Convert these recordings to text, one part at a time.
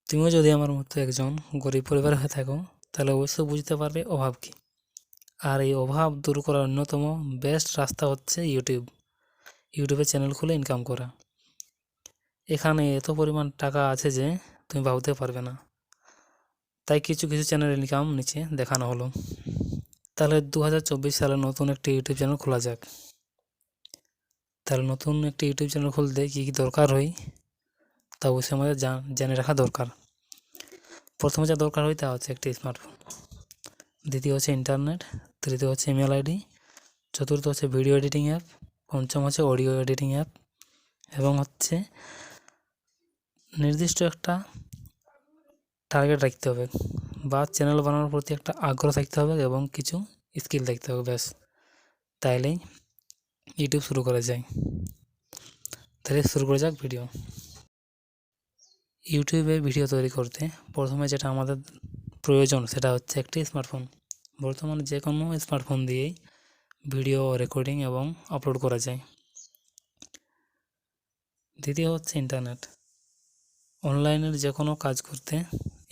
তুমিও যদি আমার মতো একজন গরিব পরিবার হয়ে থাকো তাহলে অবশ্যই বুঝতে পারবে অভাব কী। আর এই অভাব দূর করার অন্যতম বেস্ট রাস্তা হচ্ছে ইউটিউবে চ্যানেল খুলে ইনকাম করা। এখানে এত পরিমাণ টাকা আছে যে তুমি ভাবতে পারবে না। তাই কিছু কিছু চ্যানেল ইনকাম নিচে দেখানো হলো। তাহলে 2024 সালে নতুন একটি ইউটিউব চ্যানেল খোলা যাক। তাহলে নতুন একটি ইউটিউব চ্যানেল খুলতে কী কী দরকার হয় তা অবশ্যই আমাদের জেনে রাখা দরকার। প্রথমে যা দরকার হয় তা হচ্ছে একটি স্মার্টফোন, দ্বিতীয় হচ্ছে ইন্টারনেট, তৃতীয় হচ্ছে ইমেল আইডি, চতুর্থ হচ্ছে ভিডিও এডিটিং অ্যাপ, পঞ্চম হচ্ছে অডিও এডিটিং অ্যাপ, এবং হচ্ছে নির্দিষ্ট একটা টার্গেট রাখতে হবে বা চ্যানেল বানানোর প্রতি একটা আগ্রহ থাকতে হবে এবং কিছু স্কিল থাকতে হবে। ব্যাস, তাইলেই ইউটিউব শুরু করা যায়। তাহলে শুরু করা যাক ভিডিও। ইউটিউবে ভিডিও তৈরি করতে প্রথমে যেটা আমাদের প্রয়োজন সেটা হচ্ছে একটি স্মার্টফোন। বর্তমানে যে কোনো স্মার্টফোন দিয়েই ভিডিও রেকর্ডিং এবং আপলোড করা যায়। দ্বিতীয় হচ্ছে ইন্টারনেট, অনলাইনের যে কোনো কাজ করতে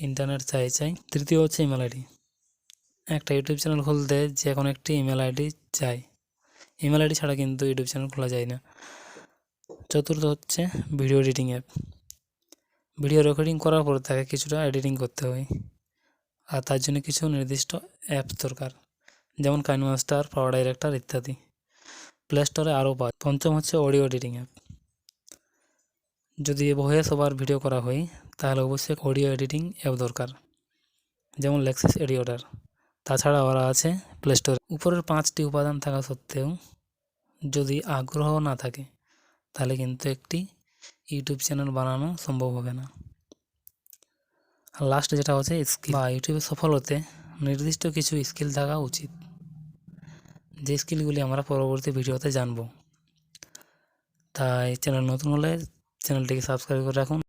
ইন্টারনেট চাই। তৃতীয় হচ্ছে ইমেল আইডি, একটা ইউটিউব চ্যানেল খুলতে যে কোনো একটি ইমেল আইডি চাই। ইমেল আইডি ছাড়া কিন্তু ইউটিউব চ্যানেল খোলা যায় না। চতুর্থ হচ্ছে video editing app, video recording করার পর তাকে কিছুটা এডিটিং করতে হয়, আর তার জন্য কিছু নির্দিষ্ট অ্যাপস দরকার, যেমন কাইনমাস্টার, পাওয়ার ডাইরেক্টর ইত্যাদি। প্লে স্টোরে আরও পাওয়া। পঞ্চম হচ্ছে অডিও এডিটিং অ্যাপ, যদি ভয়েস ওভার ভিডিও করা হয় তাহলে অবশ্যই অডিও এডিটিং অ্যাপ দরকার, যেমন লেক্সিস এডিওটার। তাছাড়া ওরা আছে প্লে স্টোরে। উপরের 5টি উপাদান থাকা সত্ত্বেও যদি আগ্রহ না থাকে তাহলে কিন্তু একটি ইউটিউব চ্যানেল বানানো সম্ভব হবে না। আর লাস্ট যেটা হচ্ছে স্কিল, বা ইউটিউবে সফল হতে নির্দিষ্ট কিছু স্কিল থাকা উচিত, যে স্কিলগুলি আমরা পরবর্তী ভিডিওতে জানব। তাই চ্যানেল নতুন হলে চ্যানেলটিকে সাবস্ক্রাইব করে রাখুন।